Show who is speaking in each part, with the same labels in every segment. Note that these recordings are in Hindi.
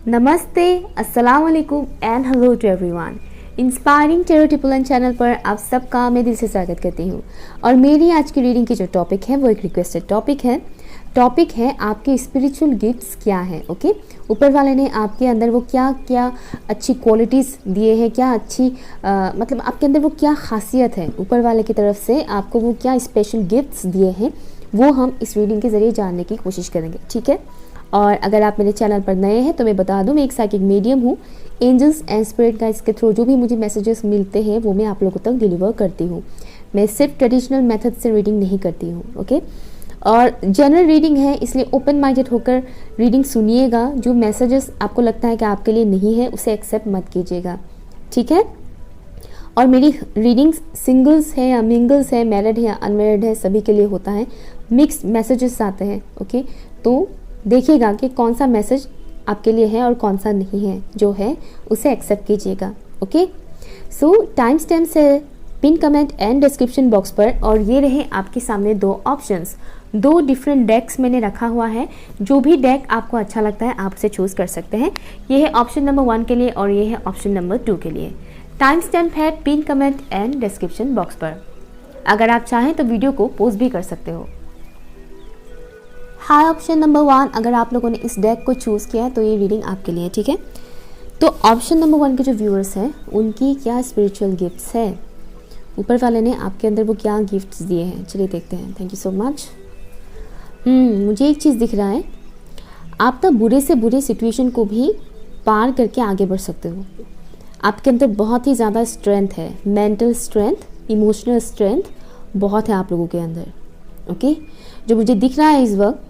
Speaker 1: नमस्ते, अस्सलाम वालेकुम and hello to everyone. Inspiring tarot टिपुलन चैनल पर आप सबका मैं दिल से स्वागत करती हूँ। और मेरी आज की रीडिंग की जो टॉपिक है वो एक रिक्वेस्टेड टॉपिक है आपके स्पिरिचुअल गिफ्ट्स क्या है। ओके, ऊपर वाले ने आपके अंदर वो क्या क्या अच्छी क्वालिटीज़ दिए हैं, क्या अच्छी मतलब आपके अंदर वो क्या खासियत है, ऊपर वाले की तरफ से आपको वो क्या स्पेशल गिफ्ट्स दिए हैं, वो हम इस रीडिंग के ज़रिए जानने की कोशिश करेंगे। ठीक है, और अगर आप मेरे चैनल पर नए हैं तो मैं बता दूं, मैं एक साइकिक मीडियम हूँ। एंजल्स एंड स्पिरिट गाइड्स के थ्रू जो भी मुझे मैसेजेस मिलते हैं वो मैं आप लोगों तक डिलीवर करती हूँ। मैं सिर्फ ट्रेडिशनल मेथड से रीडिंग नहीं करती हूँ। ओके, और जनरल रीडिंग है, इसलिए ओपन माइंडेड होकर रीडिंग सुनिएगा। जो मैसेजेस आपको लगता है कि आपके लिए नहीं है उसे एक्सेप्ट मत कीजिएगा। ठीक है, और मेरी रीडिंग्स सिंगल्स है या मिंगल्स है, मैरिड है या अनमैरिड है, सभी के लिए होता है। मिक्स्ड मैसेजेस आते हैं। ओके, तो देखिएगा कि कौन सा मैसेज आपके लिए है और कौन सा नहीं है, जो है उसे एक्सेप्ट कीजिएगा। ओके, सो टाइम स्टैम्प्स है pin comment and description box पर। और ये रहे आपके सामने दो ऑप्शंस, दो डिफरेंट डेक्स मैंने रखा हुआ है। जो भी डेक आपको अच्छा लगता है आप उसे चूज़ कर सकते हैं। ये है ऑप्शन नंबर 1 के लिए और ये है ऑप्शन नंबर 2 के लिए। टाइम स्टैम्प है pin comment and description box पर। अगर आप चाहें तो वीडियो को पॉज भी कर सकते हो। हाई ऑप्शन नंबर 1, अगर आप लोगों ने इस डेक को चूज़ किया है तो ये रीडिंग आपके लिए। ठीक है, तो ऑप्शन नंबर 1 के जो व्यूअर्स हैं उनकी क्या स्पिरिचुअल गिफ्ट्स है, ऊपर वाले ने आपके अंदर वो क्या गिफ्ट्स दिए हैं, चलिए देखते हैं। Thank you so much. मुझे एक चीज़ दिख रहा है, आप तो बुरे से बुरे सिचुएशन को भी पार करके आगे बढ़ सकते हो। आपके अंदर बहुत ही ज़्यादा स्ट्रेंथ है, मेंटल स्ट्रेंथ, इमोशनल स्ट्रेंथ बहुत है आप लोगों के अंदर। ओके, जो मुझे दिख रहा है इस वक्त,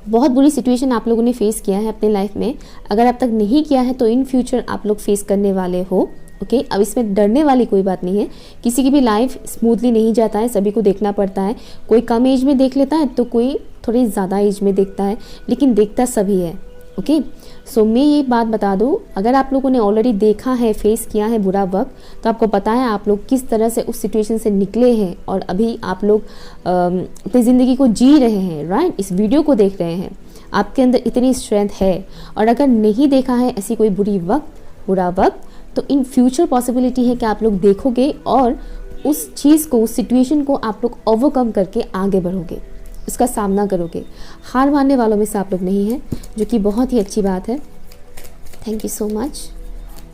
Speaker 1: बहुत बुरी सिचुएशन आप लोगों ने फेस किया है अपने लाइफ में। अगर अब तक नहीं किया है तो इन फ्यूचर आप लोग फेस करने वाले हो। ओके, अब इसमें डरने वाली कोई बात नहीं है। किसी की भी लाइफ स्मूथली नहीं जाता है, सभी को देखना पड़ता है। कोई कम एज में देख लेता है तो कोई थोड़ी ज़्यादा एज में देखता है, लेकिन देखता सभी है। ओके, सो मैं ये बात बता दूँ, अगर आप लोगों ने ऑलरेडी देखा है, फेस किया है बुरा वक्त, तो आपको पता है आप लोग किस तरह से उस सिचुएशन से निकले हैं और अभी आप लोग अपनी ज़िंदगी को जी रहे हैं। राइट, इस वीडियो को देख रहे हैं, आपके अंदर इतनी स्ट्रेंथ है। और अगर नहीं देखा है ऐसी कोई बुरा वक्त, तो इन फ्यूचर पॉसिबिलिटी है कि आप लोग देखोगे और उस चीज़ को, उस सिचुएशन को आप लोग ओवरकम करके आगे बढ़ोगे, उसका सामना करोगे। हार मानने वालों में से आप लोग नहीं हैं, जो कि बहुत ही अच्छी बात है। Thank you so much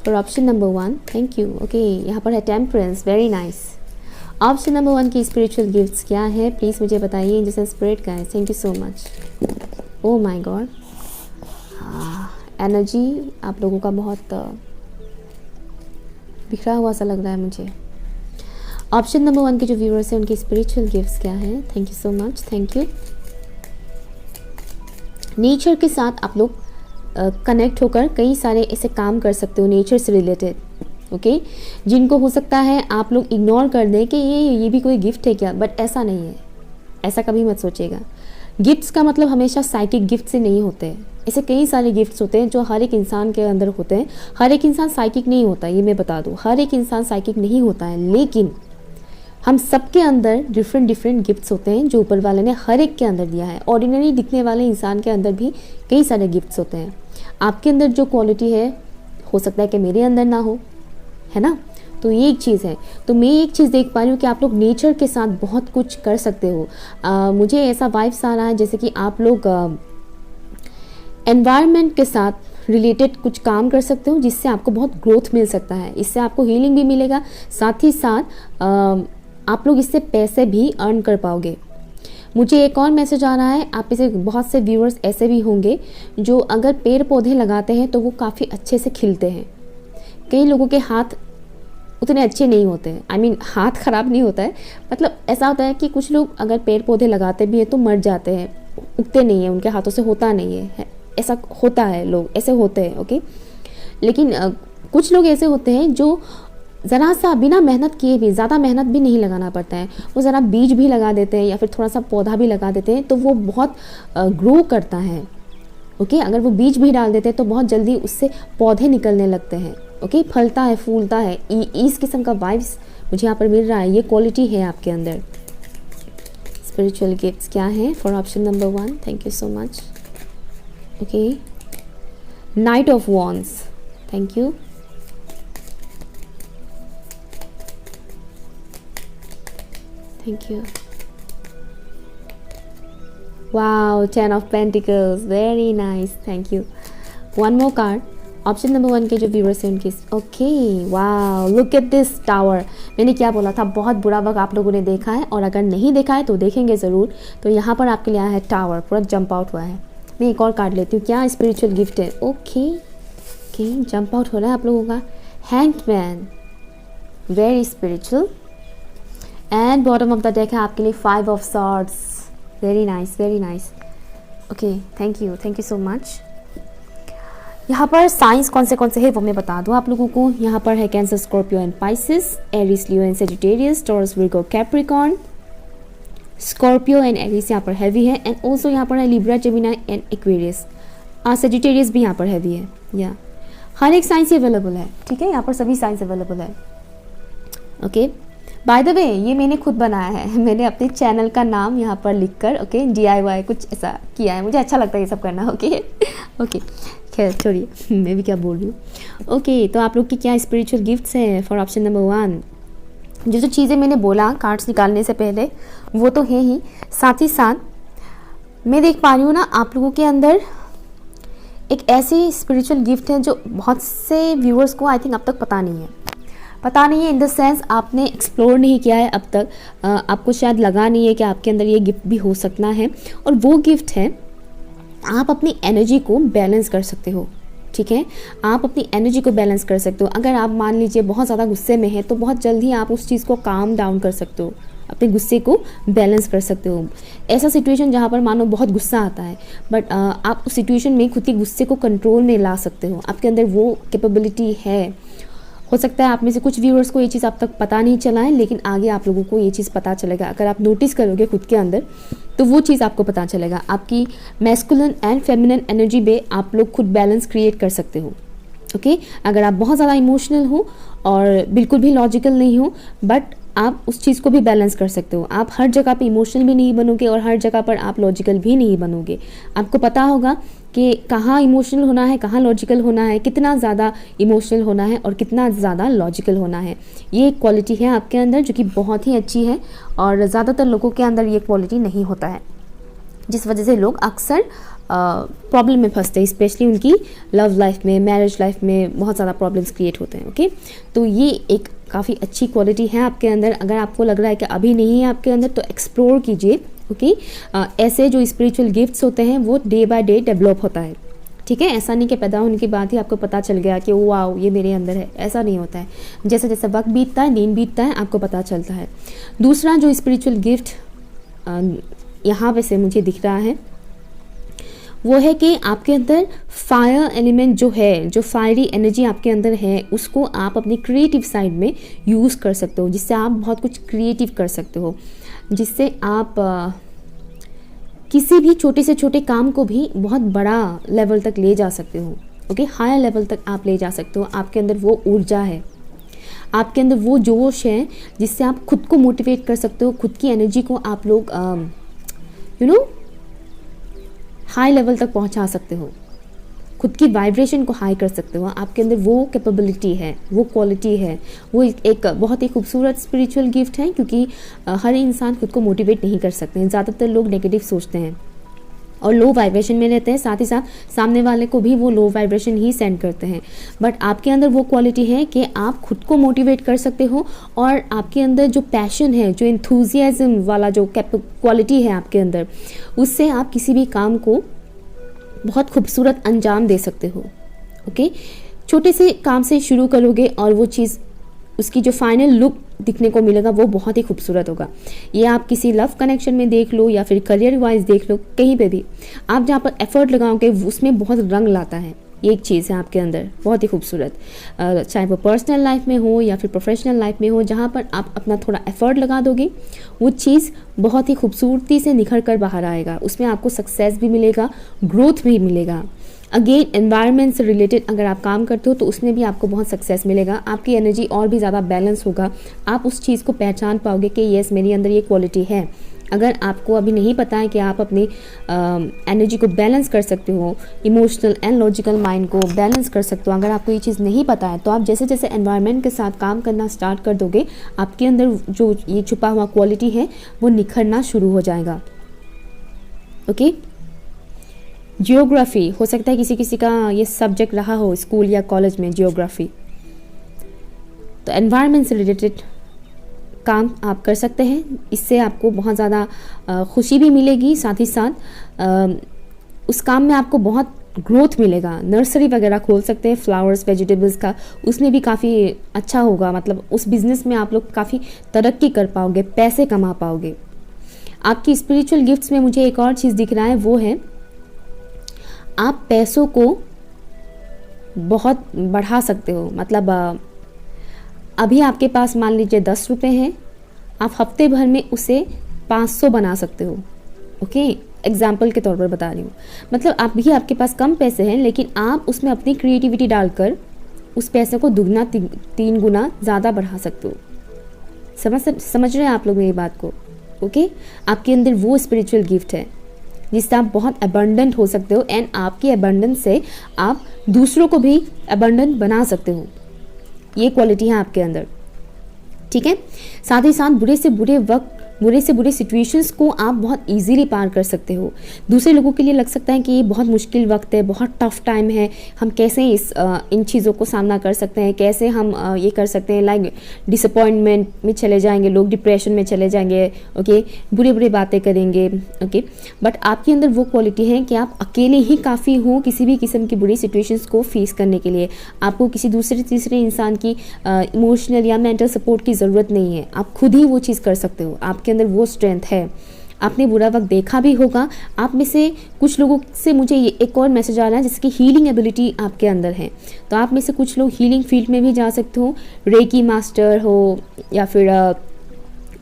Speaker 1: for option number 1। Thank you. Okay, यहाँ पर है temperance, very nice. Option number 1 की स्पिरिचुअल गिफ्ट्स क्या है प्लीज़ मुझे बताइए। जैसे स्पिरिट का है, thank you so much. Oh my God, energy आप लोगों का बहुत बिखरा हुआ सा लग रहा है मुझे। ऑप्शन नंबर 1 के जो व्यूअर्स हैं उनकी स्पिरिचुअल गिफ्ट्स क्या है। Thank you so much, thank you. Nature के साथ आप लोग कनेक्ट होकर कई सारे ऐसे काम कर सकते हो नेचर से रिलेटेड। ओके, जिनको हो सकता है आप लोग इग्नोर कर दें कि ये भी कोई गिफ्ट है क्या, बट ऐसा नहीं है, ऐसा कभी मत सोचिएगा। गिफ्ट्स का मतलब हमेशा साइकिक गिफ्ट से नहीं होते हैं। ऐसे कई सारे गिफ्ट्स होते हैं जो हर एक इंसान के अंदर होते हैं। हर एक इंसान साइकिक नहीं होता, ये मैं बता दूँ, हर एक इंसान साइकिक नहीं होता है, लेकिन हम सबके अंदर डिफरेंट गिफ्ट्स होते हैं जो ऊपर वाले ने हर एक के अंदर दिया है। ऑर्डिनरी दिखने वाले इंसान के अंदर भी कई सारे गिफ्ट्स होते हैं। आपके अंदर जो क्वालिटी है हो सकता है कि मेरे अंदर ना हो, है ना। तो ये एक चीज़ है। तो मैं एक चीज़ देख पा रही हूँ कि आप लोग नेचर के साथ बहुत कुछ कर सकते हो। मुझे ऐसा वाइब्स आ रहा है जैसे कि आप लोग एनवायरनमेंट के साथ रिलेटेड कुछ काम कर सकते हो, जिससे आपको बहुत ग्रोथ मिल सकता है। इससे आपको हीलिंग भी मिलेगा, साथ ही साथ आप लोग इससे पैसे भी अर्न कर पाओगे। मुझे एक और मैसेज आ रहा है, आप इसे बहुत से व्यूअर्स ऐसे भी होंगे जो अगर पेड़ पौधे लगाते हैं तो वो काफ़ी अच्छे से खिलते हैं। कई लोगों के हाथ उतने अच्छे नहीं होते हैं, आई मीन हाथ ख़राब नहीं होता है, मतलब ऐसा होता है कि कुछ लोग अगर पेड़ पौधे लगाते भी हैं तो मर जाते हैं, उगते नहीं हैं, उनके हाथों से होता नहीं है, ऐसा होता है, लोग ऐसे होते हैं। ओके, लेकिन कुछ लोग ऐसे होते हैं जो ज़रा सा बिना मेहनत किए भी, ज़्यादा मेहनत भी नहीं लगाना पड़ता है, वो ज़रा बीज भी लगा देते हैं या फिर थोड़ा सा पौधा भी लगा देते हैं तो वो बहुत ग्रो करता है। ओके, अगर वो बीज भी डाल देते हैं तो बहुत जल्दी उससे पौधे निकलने लगते हैं। ओके, फलता है, फूलता है। इस किस्म का वाइब्स मुझे यहाँ पर मिल रहा है, ये क्वालिटी है आपके अंदर। स्पिरिचुअल गिफ्ट्स क्या है for option number 1। Thank you so much. Okay, night of wands, thank you. Thank you. Wow, 10 of pentacles, very nice, thank you. One more card, option number 1 के जो व्यूअर्स हैं उनके, okay, wow, look at this tower. मैंने क्या बोला था, बहुत बुरा वक्त आप लोगों ने देखा है, और अगर नहीं देखा है तो देखेंगे ज़रूर। तो यहाँ पर आपके लिए आया है टावर, पूरा जंप आउट हुआ है। मैं एक और कार्ड लेती हूँ, क्या स्पिरिचुअल गिफ्ट है। ओके ओके, जंप आउट हो रहा है आप लोगों का, hanged man, very spiritual. And bottom of the deck है आपके लिए 5 of swords, very nice, very nice. Okay, thank you so much. यहाँ पर साइंस कौन से है वो मैं बता दूँ आप लोगों को। यहाँ पर है cancer, Scorpio and Pisces, Aries, Leo and Sagittarius, taurus, Virgo, Capricorn. Scorpio and Aries यहाँ पर हैवी है, एंड ऑल्सो यहाँ पर है Libra, Gemini and Aquarius. Sagittarius भी यहाँ पर हैवी है, या हर एक साइंस अवेलेबल है, ठीक है, यहाँ पर सभी साइंस अवेलेबल है। ओके, बाय द वे ये मैंने खुद बनाया है, मैंने अपने चैनल का नाम यहाँ पर लिखकर, ओके, DIY कुछ ऐसा किया है, मुझे अच्छा लगता है ये सब करना। ओके ओके, खैर छोड़िए, मैं भी क्या बोल रही हूँ। ओके, तो आप लोग की क्या स्पिरिचुअल गिफ्ट्स हैं फॉर ऑप्शन नंबर 1। जो चीज़ें मैंने बोला कार्ड्स निकालने से पहले वो तो है ही, साथ ही साथ मैं देख पा रही हूँ ना आप लोगों के अंदर एक ऐसी स्पिरिचुअल गिफ्ट है जो बहुत से व्यूअर्स को आई थिंक अब तक पता नहीं है इन द सेंस आपने एक्सप्लोर नहीं किया है अब तक। आपको शायद लगा नहीं है कि आपके अंदर ये गिफ्ट भी हो सकता है, और वो गिफ्ट है आप अपनी एनर्जी को बैलेंस कर सकते हो, ठीक है, आप अपनी एनर्जी को बैलेंस कर सकते हो। अगर आप मान लीजिए बहुत ज़्यादा गुस्से में है तो बहुत जल्द ही आप उस चीज़ को काम डाउन कर सकते हो, अपने गुस्से को बैलेंस कर सकते हो। ऐसा सिचुएशन जहाँ पर मानो बहुत गुस्सा आता है, बट आप उस सिचुएशन में खुद के गुस्से को कंट्रोल में ला सकते हो, आपके अंदर वो कैपेबिलिटी है। हो सकता है आप में से कुछ व्यूअर्स को ये चीज़ अब तक पता नहीं चला है, लेकिन आगे आप लोगों को ये चीज़ पता चलेगा। अगर आप नोटिस करोगे खुद के अंदर तो वो चीज़ आपको पता चलेगा। आपकी मैस्कुलिन एंड फेमिनिन एनर्जी में आप लोग खुद बैलेंस क्रिएट कर सकते हो। ओके, अगर आप बहुत ज़्यादा इमोशनल हो और बिल्कुल भी लॉजिकल नहीं हो, बट आप उस चीज़ को भी बैलेंस कर सकते हो। आप हर जगह पे इमोशनल भी नहीं बनोगे और हर जगह पर आप लॉजिकल भी नहीं बनोगे। आपको पता होगा कि कहाँ इमोशनल होना है, कहाँ लॉजिकल होना है, कितना ज़्यादा इमोशनल होना है और कितना ज़्यादा लॉजिकल होना है। ये एक क्वालिटी है आपके अंदर जो कि बहुत ही अच्छी है, और ज़्यादातर लोगों के अंदर ये क्वालिटी नहीं होता है, जिस वजह से लोग अक्सर प्रॉब्लम में फंसते हैं, स्पेशली उनकी लव लाइफ में, मैरिज लाइफ में बहुत ज़्यादा प्रॉब्लम्स क्रिएट होते हैं। ओके, तो ये एक काफ़ी अच्छी क्वालिटी है आपके अंदर। अगर आपको लग रहा है कि अभी नहीं है आपके अंदर तो एक्सप्लोर कीजिए। ओके, ऐसे जो स्पिरिचुअल गिफ्ट्स होते हैं वो डे बाय डे डेवलप होता है, ठीक है। ऐसा नहीं कि पैदा होने के बाद ही आपको पता चल गया कि वाओ ये मेरे अंदर है, ऐसा नहीं होता है। जैसे जैसे वक्त बीतता है, दिन बीतता है, आपको पता चलता है। दूसरा जो स्पिरिचुअल गिफ्ट यहाँ पे से मुझे दिख रहा है वो है कि आपके अंदर फायर एलिमेंट जो है, जो फायरी एनर्जी आपके अंदर है, उसको आप अपनी क्रिएटिव साइड में यूज़ कर सकते हो, जिससे आप बहुत कुछ क्रिएटिव कर सकते हो, जिससे आप किसी भी छोटे से छोटे काम को भी बहुत बड़ा लेवल तक ले जा सकते हो। ओके, हायर लेवल तक आप ले जा सकते हो। आपके अंदर वो ऊर्जा है, आपके अंदर वो जोश है जिससे आप खुद को मोटिवेट कर सकते हो। खुद की एनर्जी को आप लोग हाई लेवल तक पहुंचा सकते हो, खुद की वाइब्रेशन को हाई कर सकते हो। आपके अंदर वो कैपेबिलिटी है, वो क्वालिटी है। वो एक बहुत ही खूबसूरत स्पिरिचुअल गिफ्ट है, क्योंकि हर इंसान खुद को मोटिवेट नहीं कर सकते हैं। ज़्यादातर लोग नेगेटिव सोचते हैं और लो वाइब्रेशन में रहते हैं, साथ ही साथ सामने वाले को भी वो लो वाइब्रेशन ही सेंड करते हैं। बट आपके अंदर वो क्वालिटी है कि आप खुद को मोटिवेट कर सकते हो, और आपके अंदर जो पैशन है, जो एंथुजियाज्म वाला जो क्वालिटी है आपके अंदर, उससे आप किसी भी काम को बहुत खूबसूरत अंजाम दे सकते हो। ओके, छोटे से काम से शुरू करोगे और वो चीज़, उसकी जो फाइनल लुक दिखने को मिलेगा वो बहुत ही खूबसूरत होगा। ये आप किसी लव कनेक्शन में देख लो या फिर करियर वाइज देख लो, कहीं पे भी आप जहाँ पर एफर्ट लगाओगे उसमें बहुत रंग लाता है। ये एक चीज़ है आपके अंदर बहुत ही खूबसूरत, चाहे वो पर्सनल लाइफ में हो या फिर प्रोफेशनल लाइफ में हो, जहाँ पर आप अपना थोड़ा एफर्ट लगा दोगे वो चीज़ बहुत ही खूबसूरती से निखर कर बाहर आएगा। उसमें आपको सक्सेस भी मिलेगा, ग्रोथ भी मिलेगा। अगेन एनवायरनमेंट से रिलेटेड अगर आप काम करते हो तो उसमें भी आपको बहुत सक्सेस मिलेगा। आपकी एनर्जी और भी ज़्यादा बैलेंस होगा। आप उस चीज़ को पहचान पाओगे कि येस मेरे अंदर ये क्वालिटी है, अगर आपको अभी नहीं पता है कि आप अपनी एनर्जी को बैलेंस कर सकते हो, इमोशनल एंड लॉजिकल माइंड को बैलेंस कर सकते हो, अगर आपको ये चीज़ नहीं पता है, तो आप जैसे जैसे एनवायरनमेंट के साथ काम करना स्टार्ट कर दोगे, आपके अंदर जो ये छुपा हुआ क्वालिटी है वो निखरना शुरू हो जाएगा। ओके। जियोग्राफी, हो सकता है किसी किसी का ये सब्जेक्ट रहा हो स्कूल या कॉलेज में, जियोग्राफी। तो एनवायरनमेंट से रिलेटेड काम आप कर सकते हैं, इससे आपको बहुत ज़्यादा खुशी भी मिलेगी, साथ ही साथ उस काम में आपको बहुत ग्रोथ मिलेगा। नर्सरी वगैरह खोल सकते हैं फ्लावर्स वेजिटेबल्स का, उसमें भी काफ़ी अच्छा होगा, मतलब उस बिज़नेस में आप लोग काफ़ी तरक्की कर पाओगे, पैसे कमा पाओगे। आपकी स्पिरिचुअल गिफ्ट्स में मुझे एक और चीज़ दिख रहा है, वो है आप पैसों को बहुत बढ़ा सकते हो। मतलब अभी आपके पास मान लीजिए 10 रुपये हैं, आप हफ्ते भर में उसे 500 बना सकते हो। ओके, एग्जाम्पल के तौर पर बता रही हूँ। मतलब आप भी, आपके पास कम पैसे हैं, लेकिन आप उसमें अपनी क्रिएटिविटी डालकर उस पैसे को दुगना 3 गुना ज़्यादा बढ़ा सकते हो। समझ रहे हैं आप लोग मेरी बात को? ओके, आपके अंदर वो स्पिरिचुअल गिफ्ट है जिससे आप बहुत अबंडेंट हो सकते हो, एंड आपकी अबंडेंस से आप दूसरों को भी अबंडेंट बना सकते हो। ये क्वालिटी है आपके अंदर, ठीक है। साथ ही साथ बुरे से बुरे वक्त, बुरे से बुरे सिचुएशंस को आप बहुत इजीली पार कर सकते हो। दूसरे लोगों के लिए लग सकता है कि ये बहुत मुश्किल वक्त है, बहुत टफ टाइम है, हम कैसे इन चीज़ों को सामना कर सकते हैं, कैसे हम ये कर सकते हैं, लाइक डिसअपॉइंटमेंट में चले जाएंगे लोग, डिप्रेशन में चले जाएंगे, ओके, बुरी बुरी बातें करेंगे, ओके। बट आपके अंदर वो क्वालिटी है कि आप अकेले ही काफ़ी हो किसी भी किस्म की बुरी सिचुएशंस को फेस करने के लिए। आपको किसी दूसरे तीसरे इंसान की इमोशनल या मेंटल सपोर्ट की ज़रूरत नहीं है, आप खुद ही वो चीज़ कर सकते हो। आपके अंदर वो स्ट्रेंथ है। आपने बुरा वक्त देखा भी होगा। आप में से कुछ लोगों से मुझे ये एक और मैसेज आ रहा है जिसकी हीलिंग एबिलिटी आपके अंदर है, तो आप में से कुछ लोग हीलिंग फील्ड में भी जा सकते हो। रेकी मास्टर हो, या फिर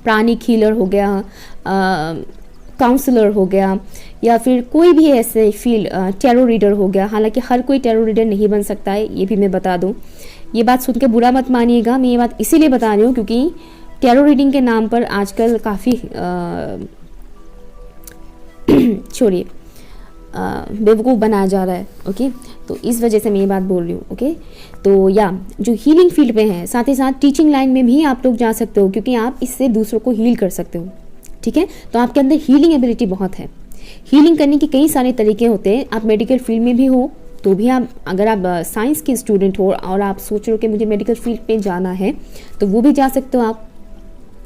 Speaker 1: प्राणिक हीलर हो गया, काउंसलर हो गया, या फिर कोई भी ऐसे फील्ड, टैरो रीडर हो गया। हालांकि हर कोई टैरो रीडर नहीं बन सकता है, ये भी मैं बता दूं। ये बात सुन के बुरा मत मानिएगा, मैं ये बात इसीलिए बता रही हूँ क्योंकि टैरो रीडिंग के नाम पर आजकल काफ़ी छोड़िए बेवकूफ़ बनाया जा रहा है, ओके। तो इस वजह से मैं ये बात बोल रही हूँ, ओके। तो या जो हीलिंग फील्ड में है, साथ ही साथ टीचिंग लाइन में भी आप लोग जा सकते हो, क्योंकि आप इससे दूसरों को हील कर सकते हो, ठीक है। तो आपके अंदर हीलिंग एबिलिटी बहुत है। हीलिंग करने के कई सारे तरीके होते हैं। आप मेडिकल फील्ड में भी हो तो भी आप, अगर आप साइंस के स्टूडेंट हो और आप सोच रहे हो कि मुझे मेडिकल फील्ड में जाना है, तो वो भी जा सकते हो आप,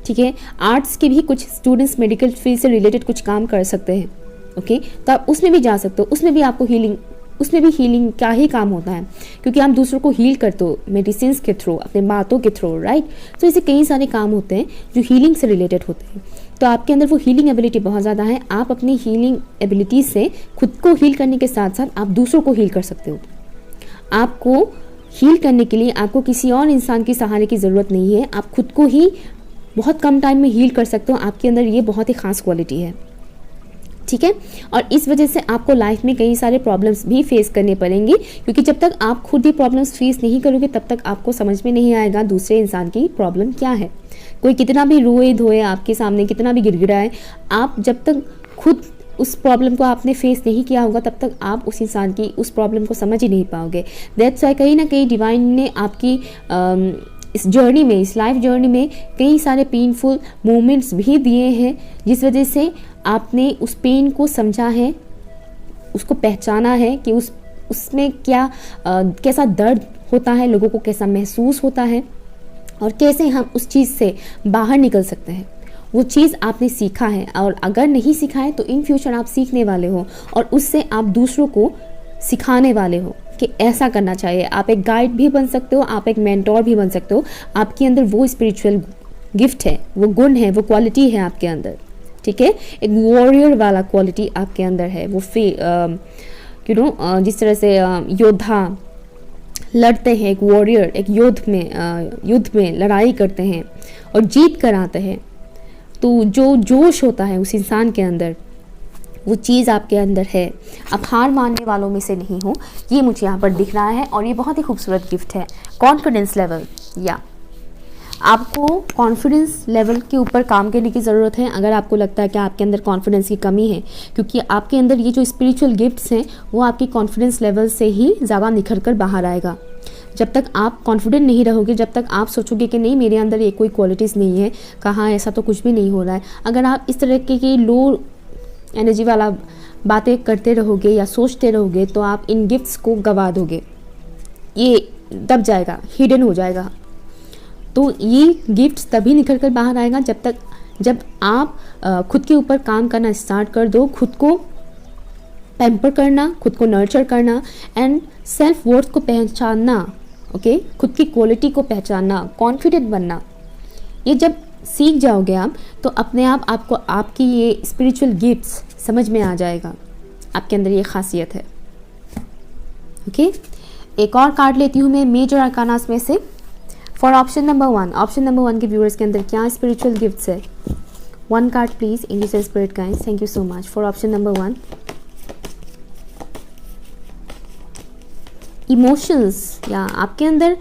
Speaker 1: ठीक है। आर्ट्स के भी कुछ स्टूडेंट्स मेडिकल फील्ड से रिलेटेड कुछ काम कर सकते हैं, ओके। तो आप उसमें भी जा सकते हो, उसमें भी आपको हीलिंग, उसमें भी हीलिंग का ही काम होता है, क्योंकि आप दूसरों को हील करते हो मेडिसिन के थ्रू, अपने बातों के थ्रू, राइट। तो ऐसे कई सारे काम होते हैं जो हीलिंग से रिलेटेड होते हैं। तो आपके अंदर वो हीलिंग एबिलिटी बहुत ज़्यादा है। आप अपनी हीलिंग एबिलिटी से खुद को हील करने के साथ साथ आप दूसरों को हील कर सकते हो। आपको हील करने के लिए आपको किसी और इंसान की सहारे की ज़रूरत नहीं है, आप खुद को ही बहुत कम टाइम में हील कर सकते हो। आपके अंदर ये बहुत ही खास क्वालिटी है, ठीक है। और इस वजह से आपको लाइफ में कई सारे प्रॉब्लम्स भी फेस करने पड़ेंगे, क्योंकि जब तक आप खुद ही प्रॉब्लम्स फेस नहीं करोगे तब तक आपको समझ में नहीं आएगा दूसरे इंसान की प्रॉब्लम क्या है। कोई कितना भी रोए धोए आपके सामने, कितना भी गिड़गिड़ाए, आप जब तक खुद उस प्रॉब्लम को आपने फेस नहीं किया होगा तब तक आप उस इंसान की उस प्रॉब्लम को समझ ही नहीं पाओगे। दैट्स वाई कहीं ना कहीं डिवाइन ने आपकी इस जर्नी में, इस लाइफ जर्नी में कई सारे पेनफुल मोमेंट्स भी दिए हैं, जिस वजह से आपने उस पेन को समझा है, उसको पहचाना है कि उसमें क्या कैसा दर्द होता है, लोगों को कैसा महसूस होता है और कैसे हम उस चीज़ से बाहर निकल सकते हैं। वो चीज़ आपने सीखा है, और अगर नहीं सीखा है तो इन फ्यूचर आप सीखने वाले हो और उससे आप दूसरों को सिखाने वाले हो कि ऐसा करना चाहिए। आप एक गाइड भी बन सकते हो, आप एक मेंटोर भी बन सकते हो। आपके अंदर वो स्पिरिचुअल गिफ्ट है, वो गुण है, वो क्वालिटी है आपके अंदर, ठीक है। एक वॉरियर वाला क्वालिटी आपके अंदर है। वो जिस तरह से योद्धा लड़ते हैं, एक वॉरियर एक युद्ध में लड़ाई करते हैं और जीत कर आते हैं, तो जो जोश होता है उस इंसान के अंदर, वो चीज़ आपके अंदर है। आप हार मानने वालों में से नहीं हो, ये मुझे यहाँ पर दिख रहा है, और ये बहुत ही खूबसूरत गिफ्ट है। कॉन्फिडेंस लेवल, या आपको कॉन्फिडेंस लेवल के ऊपर काम करने की ज़रूरत है। अगर आपको लगता है कि आपके अंदर कॉन्फिडेंस की कमी है, क्योंकि आपके अंदर ये जो स्पिरिचुअल गिफ्ट्स हैं वो आपकी कॉन्फिडेंस लेवल से ही ज़्यादा निखर कर बाहर आएगा। जब तक आप कॉन्फिडेंट नहीं रहोगे, जब तक आप सोचोगे कि नहीं मेरे अंदर ये कोई क्वालिटीज़ नहीं है, कहाँ ऐसा तो कुछ भी नहीं हो रहा है, अगर आप इस तरह की लो एनर्जी वाला बातें करते रहोगे या सोचते रहोगे तो आप इन गिफ्ट्स को गवा दोगे, ये दब जाएगा, हिडन हो जाएगा। तो ये गिफ्ट्स तभी निकल कर बाहर आएगा जब आप खुद के ऊपर काम करना स्टार्ट कर दो, खुद को पैम्पर करना, खुद को नर्चर करना एंड सेल्फ वर्थ को पहचानना, ओके, खुद की क्वालिटी को पहचानना, कॉन्फिडेंट बनना। ये जब सीख जाओगे आप तो अपने आप आपको आपकी ये स्पिरिचुअल गिफ्ट्स समझ में आ जाएगा, आपके अंदर ये खासियत है। ओके, एक और कार्ड लेती हूँ मैं मेजर आर्कानास में से for option number 1। Option number 1 के व्यूअर्स के अंदर क्या स्पिरिचुअल गिफ्ट्स है? 1 card please, English spirit guys, thank you so much for option number 1। Emotions, या आपके अंदर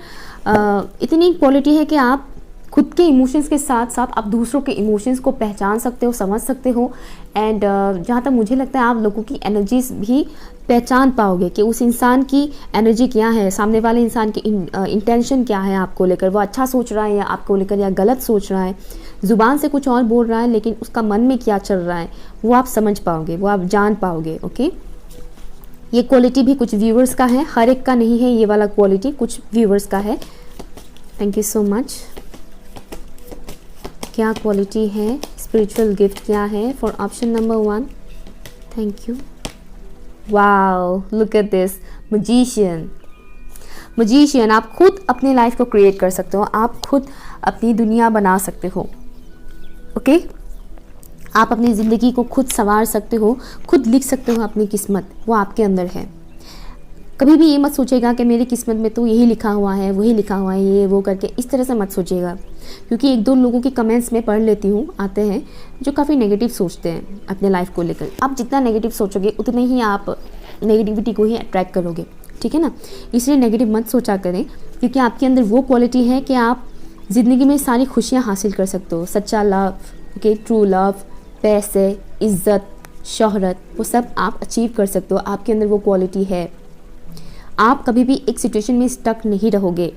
Speaker 1: इतनी क्वालिटी है कि आप खुद के इमोशंस के साथ साथ आप दूसरों के इमोशंस को पहचान सकते हो, समझ सकते हो एंड जहाँ तक मुझे लगता है आप लोगों की एनर्जीज भी पहचान पाओगे कि उस इंसान की एनर्जी क्या है, सामने वाले इंसान की इंटेंशन क्या है आपको लेकर, वो अच्छा सोच रहा है या आपको लेकर या गलत सोच रहा है, ज़ुबान से कुछ और बोल रहा है लेकिन उसका मन में क्या चल रहा है वो आप समझ पाओगे, वो आप जान पाओगे। ओके, ये क्वालिटी भी कुछ व्यूअर्स का है, हर एक का नहीं है ये वाला क्वालिटी, कुछ व्यूअर्स का है। Thank you so much. क्या क्वालिटी है, स्पिरिचुअल गिफ्ट क्या है for option number 1? Thank you. Wow, look at this, magician. Magician, आप खुद अपनी लाइफ को क्रिएट कर सकते हो, आप खुद अपनी दुनिया बना सकते हो। ओके, आप अपनी ज़िंदगी को खुद संवार सकते हो, खुद लिख सकते हो अपनी किस्मत, वो आपके अंदर है। कभी भी ये मत सोचेगा कि मेरी किस्मत में तो यही लिखा हुआ है, वही लिखा हुआ है, ये वो करके इस तरह से मत सोचिएगा, क्योंकि 1-2 लोगों के कमेंट्स में पढ़ लेती हूँ, आते हैं जो काफ़ी नेगेटिव सोचते हैं अपने लाइफ को लेकर। आप जितना नेगेटिव सोचोगे उतने ही आप नेगेटिविटी को ही अट्रैक्ट करोगे, ठीक है ना। इसलिए नेगेटिव मत सोचा करें, क्योंकि आपके अंदर वो क्वालिटी है कि आप ज़िंदगी में सारी खुशियाँ हासिल कर सकते हो। सच्चा लव, ओके, ट्रू लव, पैसे, इज़्ज़त, शोहरत, वो सब आप अचीव कर सकते हो, आपके अंदर वो क्वालिटी है। आप कभी भी एक सिचुएशन में स्टक नहीं रहोगे।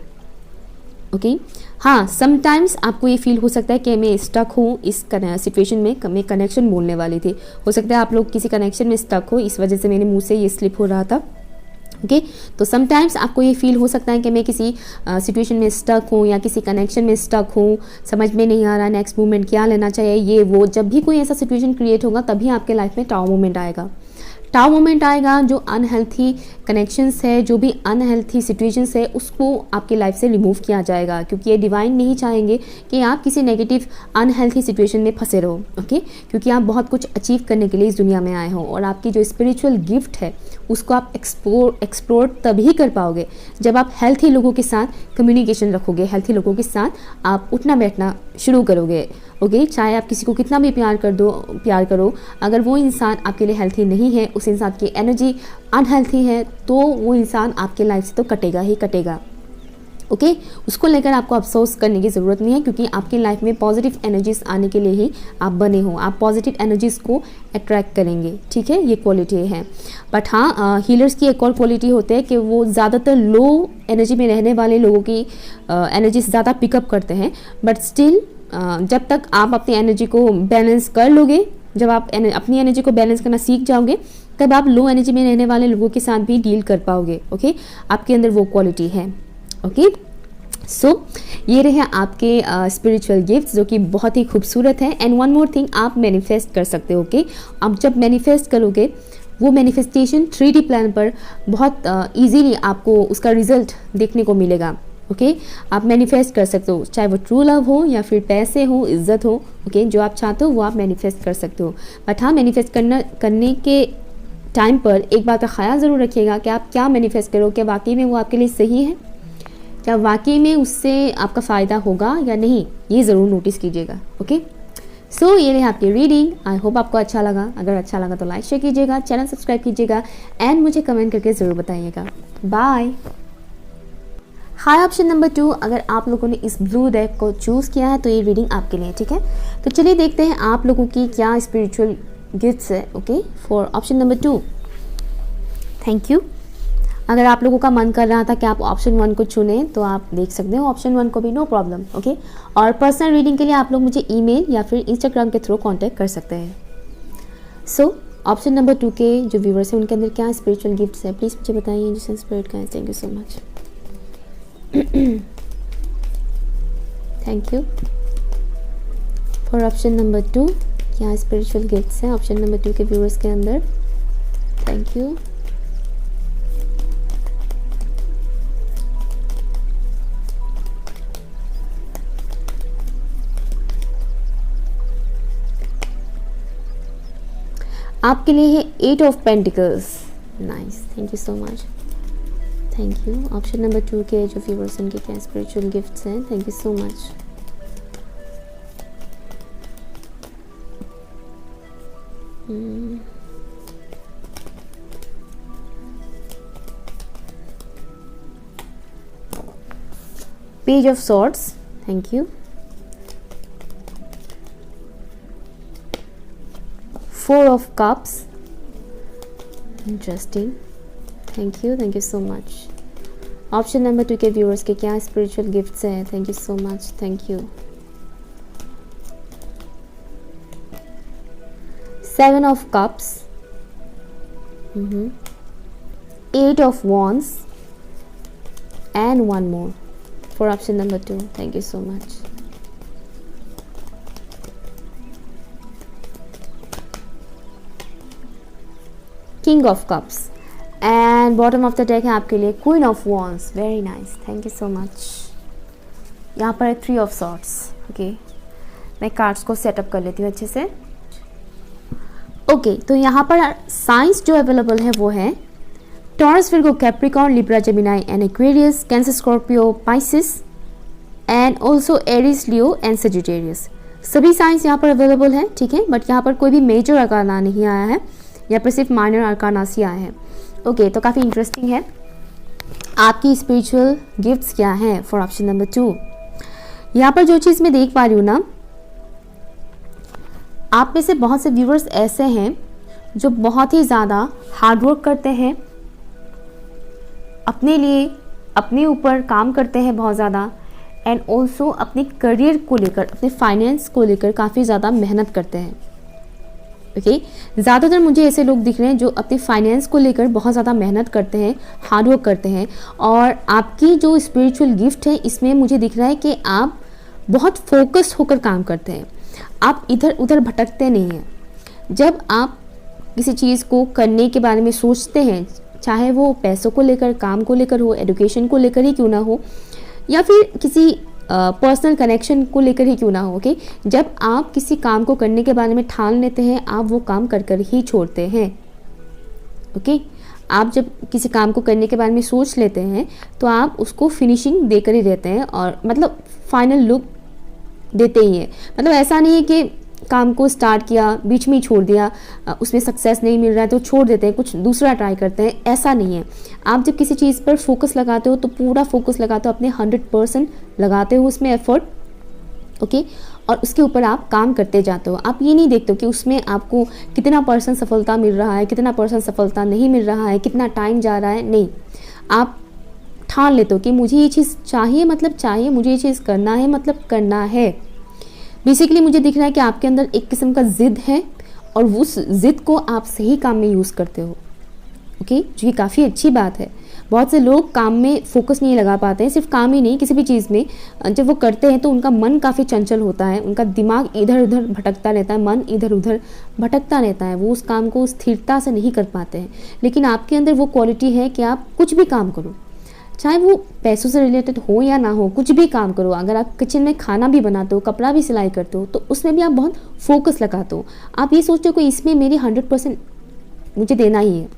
Speaker 1: ओके, हाँ, समटाइम्स आपको ये फील हो सकता है कि मैं स्टक हूँ इस सिचुएशन में। मैं कनेक्शन बोलने वाली थी, हो सकता है आप लोग किसी कनेक्शन में स्टक हो, इस वजह से मेरे मुंह से ये स्लिप हो रहा था। ओके, तो समटाइम्स आपको ये फील हो सकता है कि मैं किसी सिचुएशन में स्टक हूँ या किसी कनेक्शन में स्टक हूँ, समझ में नहीं आ रहा नेक्स्ट मूवमेंट क्या लेना चाहिए, ये वो। जब भी कोई ऐसा सिचुएशन क्रिएट होगा तभी आपके लाइफ में टाउ मोमेंट आएगा। टाउ मोमेंट आएगा, जो अनहेल्थी कनेक्शंस है, जो भी अनहेल्थी सिचुएशंस है, उसको आपकी लाइफ से रिमूव किया जाएगा, क्योंकि ये डिवाइन नहीं चाहेंगे कि आप किसी नेगेटिव अनहेल्थी सिचुएशन में फंसे रहो। ओके, क्योंकि आप बहुत कुछ अचीव करने के लिए इस दुनिया में आए हो और आपकी जो स्पिरिचुअल गिफ्ट है उसको आप एक्सप्लोर तभी कर पाओगे जब आप हेल्थी लोगों के साथ कम्युनिकेशन रखोगे, हेल्थी लोगों के साथ आप उठना बैठना शुरू करोगे। ओके, चाहे आप किसी को कितना भी प्यार करो, अगर वो इंसान आपके लिए हेल्थी नहीं है, उस इंसान की एनर्जी अनहेल्थी है, तो वो इंसान आपके लाइफ से तो कटेगा ही कटेगा। ओके, उसको लेकर आपको अफसोस करने की ज़रूरत नहीं है, क्योंकि आपकी लाइफ में पॉजिटिव एनर्जीज आने के लिए ही आप बने हो। आप पॉजिटिव एनर्जीज को अट्रैक्ट करेंगे, ठीक है, ये क्वालिटी है। बट हाँ, हीलर्स की एक और क्वालिटी होती है कि वो ज़्यादातर लो एनर्जी में रहने वाले लोगों की एनर्जी ज़्यादा पिकअप करते हैं। बट स्टिल जब तक आप अपनी एनर्जी को बैलेंस कर लोगे, जब आप अपनी एनर्जी को बैलेंस करना सीख जाओगे, तब आप लो एनर्जी में रहने वाले लोगों के साथ भी डील कर पाओगे। ओके, आपके अंदर वो क्वालिटी है। ओके, सो ये रहे आपके स्पिरिचुअल गिफ्ट्स जो कि बहुत ही खूबसूरत है। एंड वन मोर थिंग, आप मैनिफेस्ट कर सकते हो। ओके, आप जब मैनिफेस्ट करोगे वो मैनिफेस्टेशन 3D प्लान पर बहुत ईजीली आपको उसका रिजल्ट देखने को मिलेगा। ओके, आप मैनिफेस्ट कर सकते हो, चाहे वो ट्रू लव हो या फिर पैसे हो, इज्जत हो। ओके, जो आप चाहते हो वो आप मैनिफेस्ट कर सकते हो। बट हाँ, मैनिफेस्ट करने के टाइम पर एक बात का ख्याल ज़रूर रखिएगा कि आप क्या मैनिफेस्ट करो, क्या वाकई में वो आपके लिए सही है, क्या वाकई में उससे आपका फ़ायदा होगा या नहीं, ये ज़रूर नोटिस कीजिएगा। ओके, सो ये रही आपकी रीडिंग। आई होप आपको अच्छा लगा। अगर अच्छा लगा तो लाइक शेयर कीजिएगा, चैनल सब्सक्राइब कीजिएगा एंड मुझे कमेंट करके ज़रूर बताइएगा। बाय। हाय ऑप्शन नंबर 2, अगर आप लोगों ने इस ब्लू डेक को चूज़ किया है तो ये रीडिंग आपके लिए, ठीक है। तो चलिए देखते हैं आप लोगों की क्या स्पिरिचुअल गिफ्ट्स है, okay, for option number 2। Thank you. अगर आप लोगों का मन कर रहा था कि आप ऑप्शन 1 को चुनें तो आप देख सकते हो ऑप्शन 1 को भी, नो प्रॉब्लम, ओके। और पर्सनल रीडिंग के लिए आप लोग मुझे ईमेल या फिर इंस्टाग्राम के थ्रू कांटेक्ट कर सकते हैं। सो ऑप्शन नंबर 2 के जो व्यूवर्स हैं उनके अंदर क्या स्पिरिचुअल गिफ्ट्स है, प्लीज़ मुझे बताइए जिससे स्पिरिट का। Thank you so much. Thank you for option number 2, क्या स्पिरिचुअल गिफ्ट्स हैं ऑप्शन नंबर 2 के व्यूवर्स के अंदर। Thank you. आपके लिए है 8 of pentacles, nice, thank you so much. Thank you. Option number 2 के जो व्यूवर्स उनके क्या स्पिरिचुअल गिफ्ट्स हैं, thank you so much. Page of swords, thank you. 4 of cups, interesting, thank you so much। Option number 2 के व्यूअर्स के क्या स्पिरिचुअल गिफ्ट्स हैं, thank you so much, thank you. 7 of cups, 8 of wands and 1 more for option number 2, thank you so much। King of cups and bottom of the deck है आपके लिए queen of wands, very nice, thank you so much. यहाँ पर है 3 ऑफ सॉर्ड्स, ओके। मैं कार्ड्स को सेटअप कर लेती हूँ अच्छे से, ओके। तो यहाँ पर साइंस जो अवेलेबल है वो है Taurus, Virgo, Capricorn, Libra, Gemini and Aquarius, Cancer, Scorpio, Pisces and also Aries, Leo and Sagittarius. सभी साइंस यहाँ पर अवेलेबल है, ठीक है। बट यहाँ पर कोई भी मेजर अरकाना नहीं आया है, यहाँ पर सिर्फ माइनर अरकानास ही आए हैं, ओके। तो काफ़ी इंटरेस्टिंग है। आपकी स्पिरिचुअल गिफ्ट्स क्या हैं फॉर ऑप्शन नंबर 2। यहाँ पर जो चीज़ मैं देख पा रही हूँ ना, आप में से बहुत से व्यूवर्स ऐसे हैं जो बहुत ही ज़्यादा हार्डवर्क करते हैं, अपने लिए, अपने ऊपर काम करते हैं बहुत ज़्यादा, एंड ऑल्सो अपने करियर को लेकर, अपने फाइनेंस को लेकर काफ़ी ज़्यादा मेहनत करते हैं, ओके। ज़्यादातर मुझे ऐसे लोग दिख रहे हैं जो अपने फाइनेंस को लेकर बहुत ज़्यादा मेहनत करते हैं, हार्डवर्क करते हैं। और आपकी जो स्पिरिचुअल गिफ्ट है इसमें मुझे दिख रहा है कि आप बहुत फोकस होकर काम करते हैं, आप इधर उधर भटकते नहीं हैं। जब आप किसी चीज़ को करने के बारे में सोचते हैं, चाहे वो पैसों को लेकर, काम को लेकर हो, एजुकेशन को लेकर ही क्यों ना हो, या फिर किसी पर्सनल कनेक्शन को लेकर ही क्यों ना हो, ओके। जब आप किसी काम को करने के बारे में ठान लेते हैं, आप वो काम कर कर ही छोड़ते हैं, ओके। आप जब किसी काम को करने के बारे में सोच लेते हैं तो आप उसको फिनिशिंग देकर ही रहते हैं, और मतलब फाइनल लुक देते ही हैं। मतलब ऐसा नहीं है कि काम को स्टार्ट किया, बीच में ही छोड़ दिया, उसमें सक्सेस नहीं मिल रहा है तो छोड़ देते हैं, कुछ दूसरा ट्राई करते हैं, ऐसा नहीं है। आप जब किसी चीज़ पर फोकस लगाते हो तो पूरा फोकस लगाते हो, अपने 100% लगाते हो उसमें एफर्ट, ओके। और उसके ऊपर आप काम करते जाते हो। आप ये नहीं देखते हो कि उसमें आपको कितना % सफलता मिल रहा है, कितना % सफलता नहीं मिल रहा है, कितना टाइम जा रहा है, नहीं। आप ठान लेते हो कि मुझे ये चीज़ चाहिए, मतलब चाहिए, मुझे ये चीज़ करना है, मतलब करना है। बेसिकली मुझे दिख रहा है कि आपके अंदर एक किस्म का ज़िद है और उस ज़िद को आप सही काम में यूज़ करते हो, ओके, जो कि काफ़ी अच्छी बात है। बहुत से लोग काम में फोकस नहीं लगा पाते हैं, सिर्फ काम ही नहीं, किसी भी चीज़ में जब वो करते हैं तो उनका मन काफ़ी चंचल होता है, उनका दिमाग इधर उधर भटकता रहता है, मन इधर उधर भटकता रहता है, वो उस काम को स्थिरता से नहीं कर पाते हैं। लेकिन आपके अंदर वो क्वालिटी है कि आप कुछ भी काम करो, चाहे वो पैसों से रिलेटेड हो या ना हो, कुछ भी काम करो। अगर आप किचन में खाना भी बनाते हो, कपड़ा भी सिलाई करते हो, तो उसमें भी आप बहुत फोकस लगाते हो। आप ये सोचते हो कि इसमें मेरी 100% मुझे देना ही है,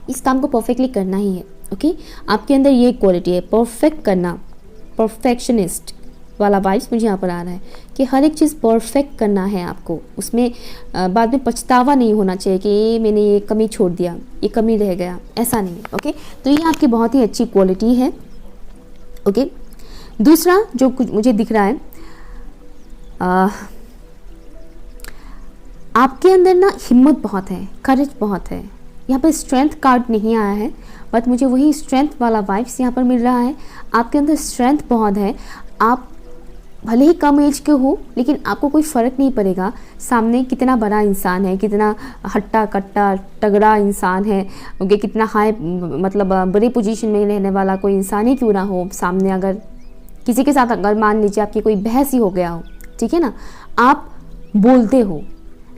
Speaker 1: इस काम को परफेक्टली करना ही है, ओके। आपके अंदर ये क्वालिटी है, परफेक्ट करना, परफेक्शनिस्ट वाला वाइब्स मुझे यहाँ पर आ रहा है कि हर एक चीज़ परफेक्ट करना है आपको, उसमें बाद में पछतावा नहीं होना चाहिए कि मैंने ये कमी छोड़ दिया, ये कमी रह गया, ऐसा नहीं है, ओके। तो ये आपकी बहुत ही अच्छी क्वालिटी है। ओके। दूसरा जो कुछ मुझे दिख रहा है, आपके अंदर ना हिम्मत बहुत है, करेज बहुत है। यहाँ पर स्ट्रेंथ कार्ड नहीं आया है, बट मुझे वही स्ट्रेंथ वाला वाइब्स यहाँ पर मिल रहा है। आपके अंदर स्ट्रेंथ बहुत है। आप भले ही कम एज के हो, लेकिन आपको कोई फ़र्क नहीं पड़ेगा सामने कितना बड़ा इंसान है, कितना हट्टा कट्टा तगड़ा इंसान है, ओके, कितना हाई मतलब बड़े पोजीशन में रहने वाला कोई इंसान ही क्यों ना हो। सामने अगर किसी के साथ अगर मान लीजिए आपकी कोई बहस ही हो गया हो, ठीक है ना, आप बोलते हो,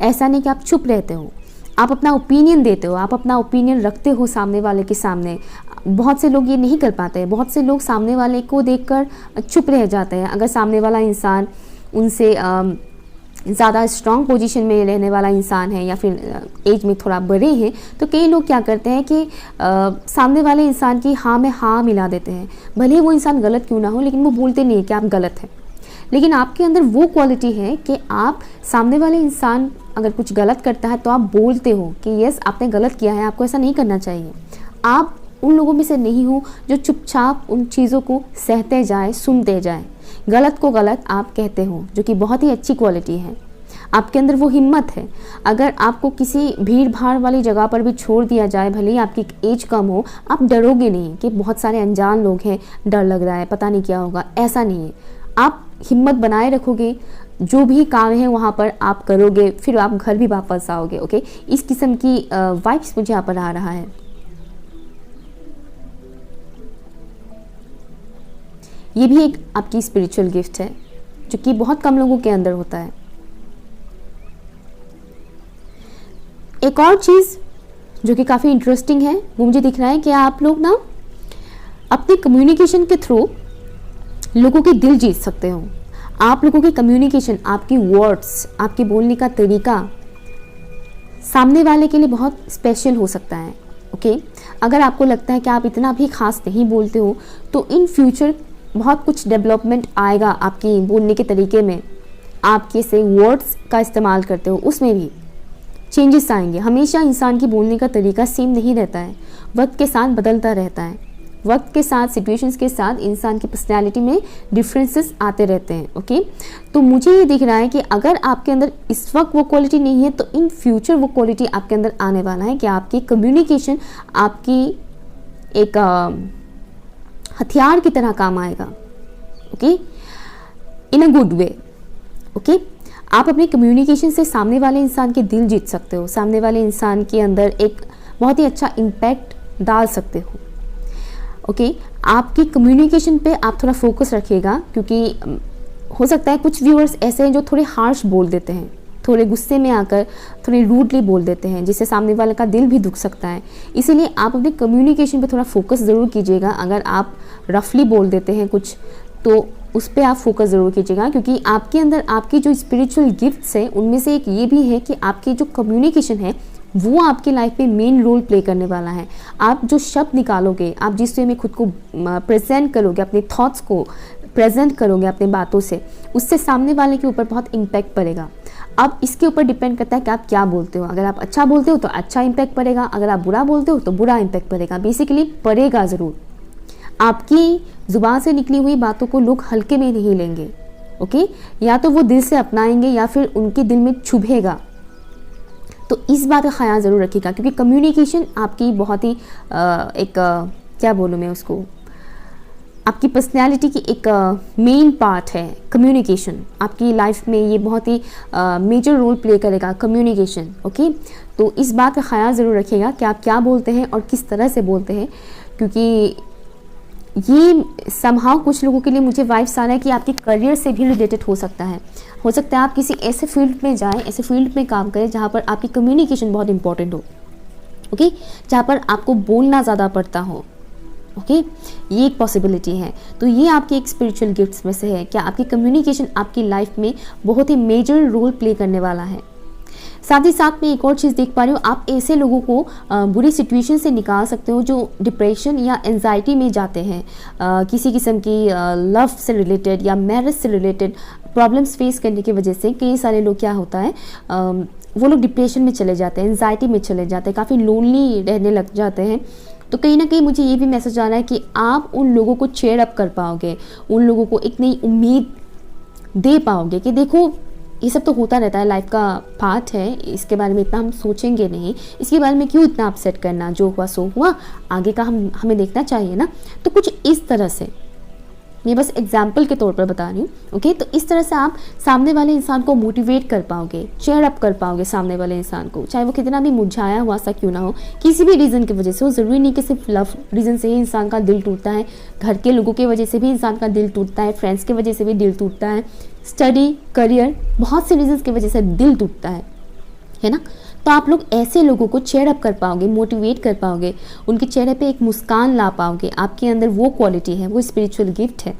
Speaker 1: ऐसा नहीं कि आप चुप रहते हो, आप अपना ओपिनियन देते हो, आप अपना ओपिनियन रखते हो सामने वाले के सामने। बहुत से लोग ये नहीं कर पाते हैं, बहुत से लोग सामने वाले को देखकर चुप रह जाते हैं। अगर सामने वाला इंसान उनसे ज़्यादा स्ट्रॉन्ग पोजीशन में रहने वाला इंसान है या फिर एज में थोड़ा बड़े हैं, तो कई लोग क्या करते हैं कि सामने वाले इंसान की हाँ में हाँ मिला देते हैं। भले ही वो इंसान गलत क्यों ना हो, लेकिन वो बोलते नहीं है कि आप गलत हैं। लेकिन आपके अंदर वो क्वालिटी है कि आप सामने वाले इंसान अगर कुछ गलत करता है तो आप बोलते हो कि यस आपने गलत किया है, आपको ऐसा नहीं करना चाहिए। आप उन लोगों में से नहीं हो जो चुपचाप उन चीज़ों को सहते जाए, सुनते जाए, गलत को गलत आप कहते हो, जो कि बहुत ही अच्छी क्वालिटी है। आपके अंदर वो हिम्मत है। अगर आपको किसी भीड़ भाड़ वाली जगह पर भी छोड़ दिया जाए, भले ही आपकी एज कम हो, आप डरोगे नहीं कि बहुत सारे अनजान लोग हैं, डर लग रहा है, पता नहीं क्या होगा, ऐसा नहीं है। आप हिम्मत बनाए रखोगे, जो भी काम है वहाँ पर आप करोगे, फिर आप घर भी वापस आओगे। ओके, इस किस्म की वाइब्स मुझे यहाँ पर आ रहा है। ये भी एक आपकी स्पिरिचुअल गिफ्ट है जो कि बहुत कम लोगों के अंदर होता है। एक और चीज़ जो कि काफ़ी इंटरेस्टिंग है, वो मुझे दिख रहा है कि आप लोग ना अपने कम्युनिकेशन के थ्रू लोगों के दिल जीत सकते हो। आप लोगों की कम्युनिकेशन, आपकी वर्ड्स, आपके बोलने का तरीका सामने वाले के लिए बहुत स्पेशल हो सकता है। ओके, अगर आपको लगता है कि आप इतना भी खास नहीं बोलते हो, तो इन फ्यूचर बहुत कुछ डेवलपमेंट आएगा आपकी बोलने के तरीके में। आप कैसे वर्ड्स का इस्तेमाल करते हो उसमें भी चेंजेस आएंगे। हमेशा इंसान की बोलने का तरीका सेम नहीं रहता है, वक्त के साथ बदलता रहता है। वक्त के साथ, सिचुएशंस के साथ इंसान की पर्सनैलिटी में डिफरेंसेस आते रहते हैं। ओके, तो मुझे ये दिख रहा है कि अगर आपके अंदर इस वक्त वो क्वालिटी नहीं है, तो इन फ्यूचर वो क्वालिटी आपके अंदर आने वाला है कि आपकी कम्युनिकेशन आपकी एक हथियार की तरह काम आएगा। Okay, in a good way. Okay, आप अपने कम्युनिकेशन से सामने वाले इंसान के दिल जीत सकते हो, सामने वाले इंसान के अंदर एक बहुत ही अच्छा इम्पैक्ट डाल सकते हो। ओके, आपकी कम्युनिकेशन पे आप थोड़ा फोकस रखिएगा, क्योंकि हो सकता है कुछ व्यूअर्स ऐसे हैं जो थोड़े हार्श बोल देते हैं, थोड़े गुस्से में आकर थोड़े रूडली बोल देते हैं, जिससे सामने वाले का दिल भी दुख सकता है। इसीलिए आप अपने कम्युनिकेशन पे थोड़ा फोकस ज़रूर कीजिएगा। अगर आप रफली बोल देते हैं कुछ, तो उस पर आप फोकस ज़रूर कीजिएगा, क्योंकि आपके अंदर आपकी जो स्पिरिचुअल गिफ्ट्स हैं उनमें से एक ये भी है कि आपकी जो कम्युनिकेशन है वो आपकी लाइफ में मेन रोल प्ले करने वाला है। आप जो शब्द निकालोगे, आप जिस वे में खुद को प्रेजेंट करोगे, अपने थॉट्स को प्रेजेंट करोगे अपने बातों से, उससे सामने वाले के ऊपर बहुत इम्पैक्ट पड़ेगा। अब इसके ऊपर डिपेंड करता है कि आप क्या बोलते हो। अगर आप अच्छा बोलते हो तो अच्छा इम्पैक्ट पड़ेगा, अगर आप बुरा बोलते हो तो बुरा इम्पैक्ट पड़ेगा। बेसिकली पड़ेगा ज़रूर। आपकी ज़ुबान से निकली हुई बातों को लोग हल्के में नहीं लेंगे। ओके, या तो वो दिल से अपनाएंगे या फिर उनके दिल में चुभेगा। तो इस बात का ख्याल ज़रूर रखिएगा, क्योंकि कम्युनिकेशन आपकी बहुत ही क्या बोलूँ मैं उसको, आपकी पर्सनैलिटी की एक मेन पार्ट है। कम्युनिकेशन आपकी लाइफ में ये बहुत ही मेजर रोल प्ले करेगा, कम्युनिकेशन। ओके, तो इस बात का ख्याल ज़रूर रखिएगा कि आप क्या बोलते हैं और किस तरह से बोलते हैं, क्योंकि ये समहाउ कुछ लोगों के लिए मुझे वाइब्स आ रहा है कि आपके करियर से भी रिलेटेड हो सकता है। हो सकता है आप किसी ऐसे फील्ड में जाएं, ऐसे फील्ड में काम करें जहाँ पर आपकी कम्युनिकेशन बहुत इंपॉर्टेंट हो। ओके, जहाँ पर आपको बोलना ज़्यादा पड़ता हो। ओके, ये एक पॉसिबिलिटी है। तो ये आपके एक स्पिरिचुअल गिफ्ट्स में से है कि आपकी कम्युनिकेशन आपकी लाइफ में बहुत ही मेजर रोल प्ले करने वाला है। साथ ही साथ में एक और चीज़ देख पा रही हूँ, आप ऐसे लोगों को बुरी सिचुएशन से निकाल सकते हो जो डिप्रेशन या एंजाइटी में जाते हैं, किसी किस्म की लव से रिलेटेड या मैरिज से रिलेटेड प्रॉब्लम्स फेस करने की वजह से। कई सारे लोग क्या होता है, वो लोग डिप्रेशन में चले जाते हैं, एंजाइटी में चले जाते हैं, काफ़ी लोनली रहने लग जाते हैं। तो कहीं ना कहीं मुझे ये भी मैसेज आ रहा है कि आप उन लोगों को चेयर अप कर पाओगे, उन लोगों को एक नई उम्मीद दे पाओगे कि देखो ये सब तो होता रहता है, लाइफ का पार्ट है, इसके बारे में इतना हम सोचेंगे नहीं, इसके बारे में क्यों इतना अपसेट करना, जो हुआ सो हुआ, आगे का हमें देखना चाहिए ना। तो कुछ इस तरह से, मैं बस एग्जाम्पल के तौर पर बता रही हूँ, ओके। तो इस तरह से आप सामने वाले इंसान को मोटिवेट कर पाओगे, चेयर अप कर पाओगे सामने वाले इंसान को, चाहे वो कितना भी मुरझाया हुआ सा क्यों ना हो, किसी भी रीज़न की वजह से हो। ज़रूरी नहीं कि सिर्फ लव रीज़न से ही इंसान का दिल टूटता है, घर के लोगों की वजह से भी इंसान का दिल टूटता है, फ्रेंड्स की वजह से भी दिल टूटता है, स्टडी, करियर, बहुत से रीजंस की वजह से दिल टूटता है ना। तो आप लोग ऐसे लोगों को चेयर अप कर पाओगे, मोटिवेट कर पाओगे, उनके चेहरे पे एक मुस्कान ला पाओगे। आपके अंदर वो क्वालिटी है, वो स्पिरिचुअल गिफ्ट है।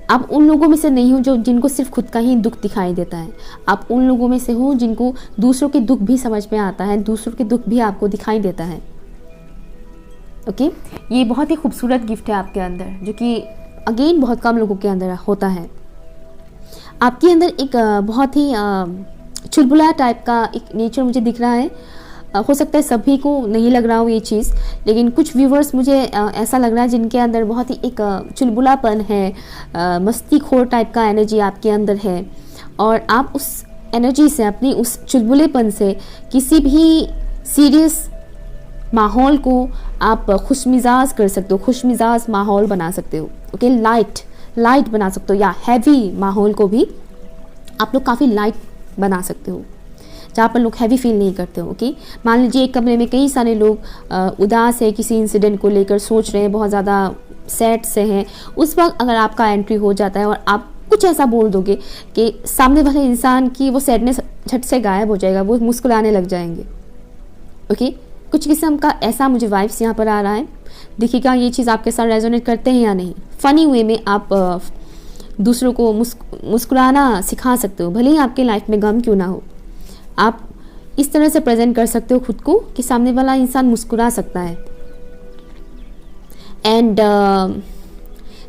Speaker 1: आप उन लोगों में से नहीं हो जो जिनको सिर्फ खुद का ही दुख दिखाई देता है, आप उन लोगों में से हो जिनको दूसरों के दुख भी समझ में आता है, दूसरों के दुख भी आपको दिखाई देता है, ओके। ये बहुत ही खूबसूरत गिफ्ट है आपके अंदर, जो कि अगेन बहुत कम लोगों के अंदर होता है। आपके अंदर एक बहुत ही चुलबुला टाइप का एक नेचर मुझे दिख रहा है। हो सकता है सभी को नहीं लग रहा हो ये चीज़, लेकिन कुछ व्यूवर्स मुझे ऐसा लग रहा है जिनके अंदर बहुत ही एक चुलबुलापन है, मस्तीखोर टाइप का एनर्जी आपके अंदर है, और आप उस एनर्जी से, अपनी उस चुलबुलेपन से किसी भी सीरियस माहौल को आप खुशमिजाज कर सकते हो, खुशमिजाज माहौल बना सकते हो, ओके। लाइट बना सकते हो, या हैवी माहौल को भी आप लोग काफ़ी लाइट बना सकते हो, जहाँ पर लोग हैवी फील नहीं करते हो, ओके। मान लीजिए एक कमरे में कई सारे लोग उदास है, किसी इंसिडेंट को लेकर सोच रहे हैं, बहुत ज़्यादा सैड से हैं, उस वक्त अगर आपका एंट्री हो जाता है और आप कुछ ऐसा बोल दोगे कि सामने वाले इंसान की वो सैडनेस झट से गायब हो जाएगा, वो मुस्कुराने लग जाएंगे, ओके। कुछ किस्म का ऐसा मुझे वाइब्स यहाँ पर आ रहा है। देखिएगा ये चीज़ आपके साथ रेजोनेट करते हैं या नहीं। फ़नी वे में आप दूसरों को मुस्कुराना सिखा सकते हो, भले ही आपके लाइफ में गम क्यों ना हो। आप इस तरह से प्रेजेंट कर सकते हो खुद को कि सामने वाला इंसान मुस्कुरा सकता है। एंड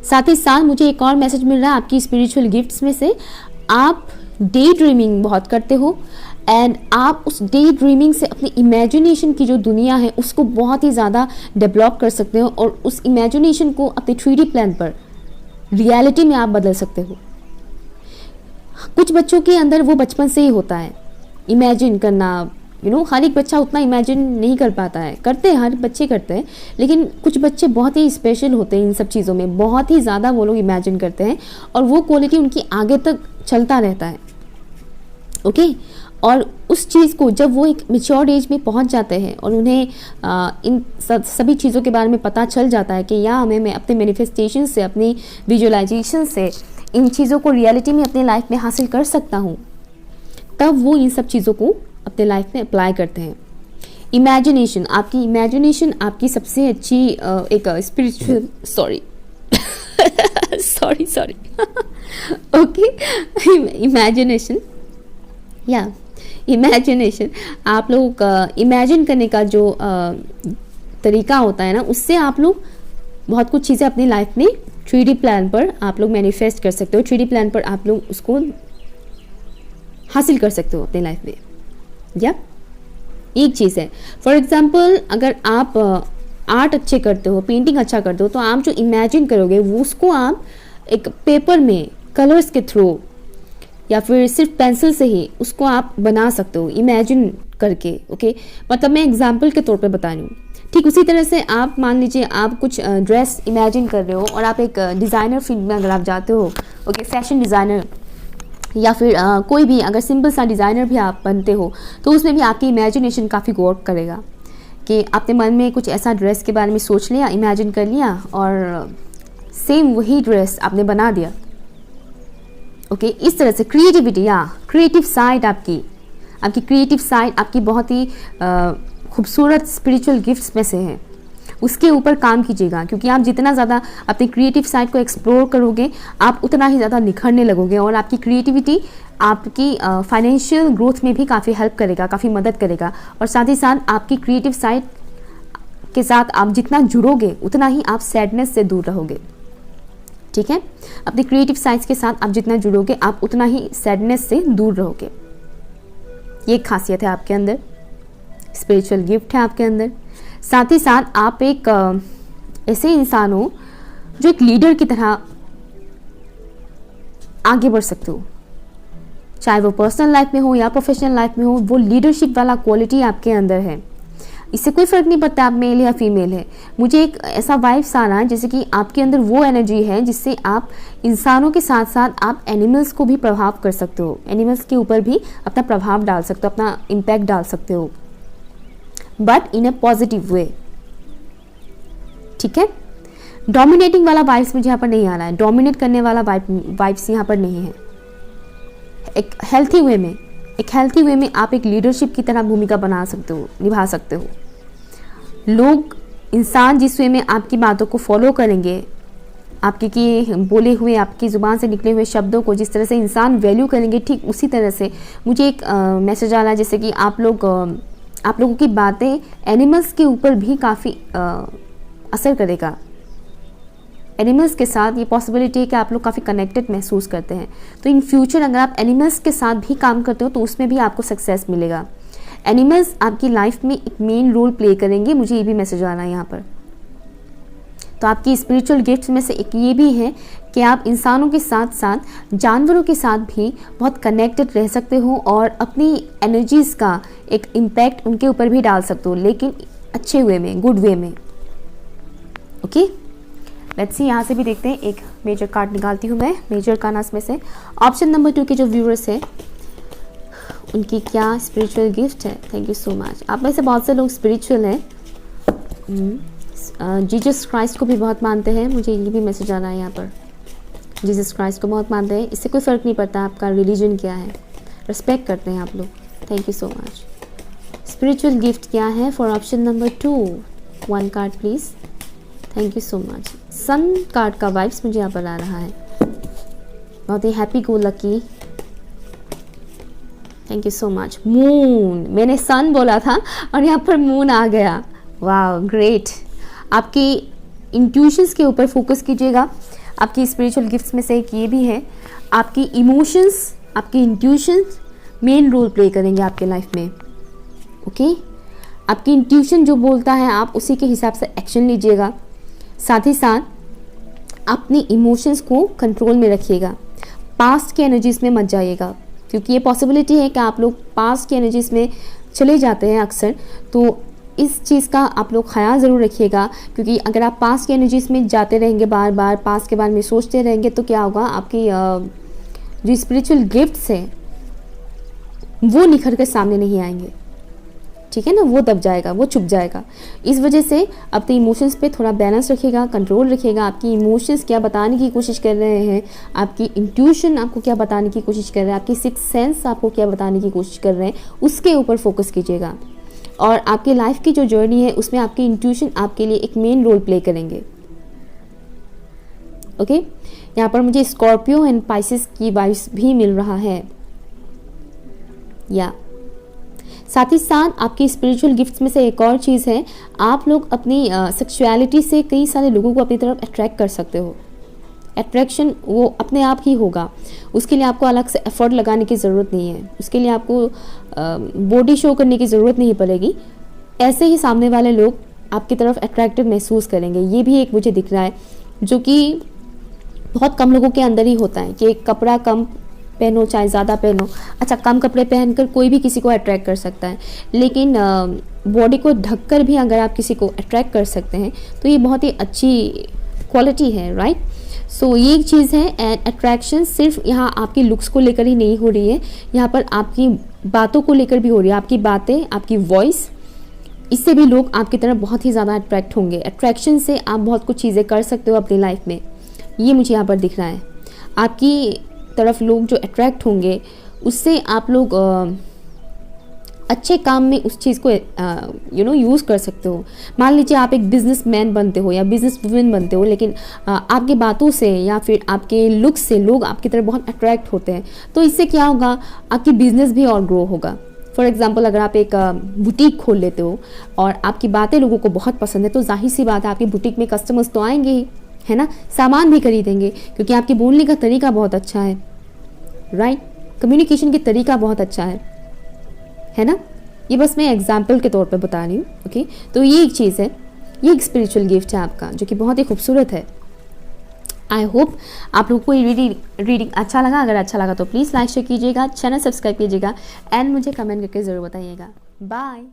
Speaker 1: साथ ही साथ मुझे एक और मैसेज मिल रहा है आपकी स्पिरिचुअल गिफ्ट्स में से, आप डे ड्रीमिंग बहुत करते हो, एंड आप उस डे ड्रीमिंग से अपनी इमेजिनेशन की जो दुनिया है उसको बहुत ही ज़्यादा डेवलप कर सकते हो, और उस इमेजिनेशन को अपने 3D प्लान पर रियलिटी में आप बदल सकते हो। कुछ बच्चों के अंदर वो बचपन से ही होता है, इमेजिन करना, हर एक बच्चा उतना इमेजिन नहीं कर पाता है, करते हैं, हर बच्चे करते हैं, लेकिन कुछ बच्चे बहुत ही स्पेशल होते हैं इन सब चीज़ों में, बहुत ही ज़्यादा वो लोग इमेजिन करते हैं, और वो क्वालिटी उनकी आगे तक चलता रहता है, ओके। और उस चीज़ को जब वो एक मैच्योर एज में पहुंच जाते हैं और उन्हें इन सभी चीज़ों के बारे में पता चल जाता है कि या मैं अपने मैनिफेस्टेशन से, अपनी विजुअलाइजेशन से इन चीज़ों को रियलिटी में अपने लाइफ में हासिल कर सकता हूँ, तब वो इन सब चीज़ों को अपने लाइफ में अप्लाई करते हैं। इमेजिनेशन आपकी सबसे अच्छी एक स्पिरिचुअल सॉरी ओके, इमेजिनेशन आप लोगों का इमेजिन करने का जो तरीका होता है ना, उससे आप लोग बहुत कुछ चीज़ें अपनी लाइफ में 3D प्लान पर आप लोग मैनिफेस्ट कर सकते हो, 3D प्लान पर आप लोग उसको हासिल कर सकते हो अपनी लाइफ में। या एक चीज़ है, फॉर एग्जांपल अगर आप आर्ट अच्छे करते हो, पेंटिंग अच्छा करते हो, तो आप जो इमेजिन करोगे वो उसको आप एक पेपर में कलर्स के थ्रू या फिर सिर्फ पेंसिल से ही उसको आप बना सकते हो इमेजिन करके, ओके। मतलब मैं एग्जांपल के तौर पे बता रही हूँ। ठीक उसी तरह से आप मान लीजिए आप कुछ ड्रेस इमेजिन कर रहे हो और आप एक डिज़ाइनर फील्ड में अगर आप जाते हो, ओके, फैशन डिज़ाइनर, या फिर कोई भी अगर सिंपल सा डिज़ाइनर भी आप बनते हो, तो उसमें भी आपकी इमेजिनेशन काफ़ी वर्क करेगा कि आपने मन में कुछ ऐसा ड्रेस के बारे में सोच लिया, इमेजिन कर लिया, और सेम वही ड्रेस आपने बना दिया, ओके। इस तरह से क्रिएटिविटी या क्रिएटिव साइड आपकी क्रिएटिव साइड आपकी बहुत ही खूबसूरत स्पिरिचुअल गिफ्ट्स में से है। उसके ऊपर काम कीजिएगा, क्योंकि आप जितना ज़्यादा अपनी क्रिएटिव साइड को एक्सप्लोर करोगे, आप उतना ही ज़्यादा निखरने लगोगे, और आपकी क्रिएटिविटी आपकी फाइनेंशियल ग्रोथ में भी काफ़ी हेल्प करेगा, काफ़ी मदद करेगा। और साथ ही साथ आपकी क्रिएटिव साइड के साथ आप जितना जुड़ोगे उतना ही आप सैडनेस से दूर रहोगे, ठीक है। अपनी क्रिएटिव साइड के साथ आप जितना जुड़ोगे आप उतना ही सैडनेस से दूर रहोगे। ये एक खासियत है आपके अंदर, स्पिरिचुअल गिफ्ट है आपके अंदर। साथ ही साथ आप एक ऐसे इंसान हो जो एक लीडर की तरह आगे बढ़ सकते हो, चाहे वो पर्सनल लाइफ में हो या प्रोफेशनल लाइफ में हो, वो लीडरशिप वाला क्वालिटी आपके अंदर है। इससे कोई फर्क नहीं पड़ता आप मेल या फीमेल है। मुझे एक ऐसा वाइब्स आ रहा है जैसे कि आपके अंदर वो एनर्जी है जिससे आप इंसानों के साथ साथ आप एनिमल्स को भी प्रभाव कर सकते हो, एनिमल्स के ऊपर भी अपना प्रभाव डाल सकते हो, अपना इम्पैक्ट डाल सकते हो, but in a positive way. ठीक है, डोमिनेटिंग वाला वाइब्स मुझे यहाँ पर नहीं आ रहा है, डोमिनेट करने वाला वाइब्स यहाँ पर नहीं है। एक हेल्थी वे में आप एक लीडरशिप की तरह भूमिका बना सकते हो, निभा सकते हो। लोग, इंसान जिस वे में आपकी बातों को फॉलो करेंगे, आपके किए बोले हुए, आपकी ज़ुबान से निकले हुए शब्दों को जिस तरह से इंसान वैल्यू करेंगे, ठीक उसी तरह से मुझे एक मैसेज आ रहा है जैसे कि आप लोगों की बातें एनिमल्स के ऊपर भी काफ़ी असर करेगा। एनिमल्स के साथ ये पॉसिबिलिटी है कि आप लोग काफ़ी कनेक्टेड महसूस करते हैं, तो इन फ्यूचर अगर आप एनिमल्स के साथ भी काम करते हो तो उसमें भी आपको सक्सेस मिलेगा। एनिमल्स आपकी लाइफ में एक मेन रोल प्ले करेंगे, मुझे ये भी मैसेज आ रहा है यहाँ पर। तो आपकी स्पिरिचुअल गिफ्ट्स में से एक ये भी है कि आप इंसानों के साथ साथ जानवरों के साथ भी बहुत कनेक्टेड रह सकते हो और अपनी एनर्जीज़ का एक इम्पैक्ट उनके ऊपर भी डाल सकते हो, लेकिन अच्छे वे में, गुड वे में। ओके, लेट्स सी, यहाँ से भी देखते हैं। एक मेजर कार्ड निकालती हूँ मैं मेजर कार्ड्स में से। ऑप्शन नंबर 2 के जो व्यूअर्स हैं उनकी क्या स्पिरिचुअल गिफ्ट है। Thank you so much. आप में से बहुत से लोग स्पिरिचुअल हैं, जीसस क्राइस्ट को भी बहुत मानते हैं, मुझे ये भी मैसेज आ रहा है यहाँ पर। जीसस क्राइस्ट को बहुत मानते हैं, इससे कोई फ़र्क नहीं पड़ता आपका रिलीजन क्या है, रिस्पेक्ट करते हैं आप लोग। Thank you so much. Spiritual gift क्या है for option number 2? 1 card please. Thank you so much. Sun card का वाइब्स मुझे यहाँ पर आ रहा है, बहुत ही happy go lucky. Thank you so much. Moon, मैंने सन बोला था और यहाँ पर मून आ गया। वाह, ग्रेट। आपकी इंट्यूशंस के ऊपर फोकस कीजिएगा। आपकी स्पिरिचुअल गिफ्ट्स में से एक ये भी है, आपकी इमोशंस, आपकी इंट्यूशंस मेन रोल प्ले करेंगे आपके लाइफ में। ओके, आपकी इंट्यूशन जो बोलता है आप उसी के हिसाब से एक्शन लीजिएगा। साथ ही साथ अपनी इमोशंस को कंट्रोल में रखिएगा, पास्ट की एनर्जीज में मत जाइएगा, क्योंकि ये पॉसिबिलिटी है कि आप लोग पास्ट की एनर्जीज में चले जाते हैं अक्सर। तो इस चीज़ का आप लोग ख्याल ज़रूर रखिएगा, क्योंकि अगर आप पास्ट की एनर्जीज में जाते रहेंगे, बार बार पास्ट के बारे में सोचते रहेंगे, तो क्या होगा, आपकी जो स्पिरिचुअल गिफ्ट्स हैं वो निखर कर सामने नहीं आएंगे। ठीक है ना, वो दब जाएगा, वो छुप जाएगा। इस वजह से अपने इमोशंस पे थोड़ा बैलेंस रखिएगा, कंट्रोल रखिएगा। आपकी इमोशंस क्या बताने की कोशिश कर रहे हैं, आपकी इंट्यूशन आपको क्या बताने की कोशिश कर रहे हैं, आपकी सिक्स सेंस आपको क्या बताने की कोशिश कर रहे हैं, उसके ऊपर फोकस कीजिएगा। और आपकी लाइफ की जो जर्नी है उसमें आपकी इंट्यूशन आपके लिए एक मेन रोल प्ले करेंगे। ओके, यहाँ पर मुझे स्कॉर्पियो एंड पाइसेस की वाइब्स भी मिल रहा है। या साथ ही साथ आपकी स्पिरिचुअल गिफ्ट्स में से एक और चीज़ है, आप लोग अपनी सेक्सुअलिटी से कई सारे लोगों को अपनी तरफ अट्रैक्ट कर सकते हो। अट्रैक्शन वो अपने आप ही होगा, उसके लिए आपको अलग से एफर्ट लगाने की ज़रूरत नहीं है, उसके लिए आपको बॉडी शो करने की ज़रूरत नहीं पड़ेगी। ऐसे ही सामने वाले लोग आपकी तरफ अट्रैक्टिव महसूस करेंगे। ये भी एक मुझे दिख रहा है जो कि बहुत कम लोगों के अंदर ही होता है कि कपड़ा कम पहनो चाहे ज़्यादा पहनो। अच्छा, कम कपड़े पहनकर कोई भी किसी को अट्रैक्ट कर सकता है, लेकिन बॉडी को ढककर भी अगर आप किसी को अट्रैक्ट कर सकते हैं तो ये बहुत ही अच्छी क्वालिटी है, राइट। सो ये एक चीज़ है। एंड अट्रैक्शन सिर्फ यहाँ आपकी लुक्स को लेकर ही नहीं हो रही है, यहाँ पर आपकी बातों को लेकर भी हो रही है। आपकी बातें, आपकी वॉइस, इससे भी लोग आपकी तरफ बहुत ही ज़्यादा अट्रैक्ट होंगे। अट्रैक्शन से आप बहुत कुछ चीज़ें कर सकते हो अपनी लाइफ में, ये मुझे यहाँ पर दिख रहा है। आपकी तरफ लोग जो अट्रैक्ट होंगे उससे आप लोग अच्छे काम में उस चीज़ को यूज़ कर सकते हो। मान लीजिए आप एक बिजनेसमैन बनते हो या बिजनेस वुमेन बनते हो, लेकिन आपकी बातों से या फिर आपके लुक से लोग आपकी तरफ बहुत अट्रैक्ट होते हैं, तो इससे क्या होगा, आपकी बिजनेस भी और ग्रो होगा। फॉर एग्जाम्पल, अगर आप एक बुटीक खोल लेते हो और आपकी बातें लोगों को बहुत पसंद है, तो जाहिर सी बात है आपकी बुटीक में कस्टमर्स तो आएंगे ही, है ना, सामान भी खरीदेंगे, क्योंकि आपके बोलने का तरीका बहुत अच्छा है, राइट। कम्युनिकेशन की तरीका बहुत अच्छा है ना। ये बस मैं एग्जाम्पल के तौर पर बता रही हूँ। ओके, तो ये एक चीज़ है, ये एक स्पिरिचुअल गिफ्ट है आपका जो कि बहुत ही खूबसूरत है। आई होप आप लोगों को ये रीडिंग अच्छा लगा। अगर अच्छा लगा तो प्लीज़ लाइक शेयर कीजिएगा, चैनल सब्सक्राइब कीजिएगा एंड मुझे कमेंट करके ज़रूर बताइएगा। बाय।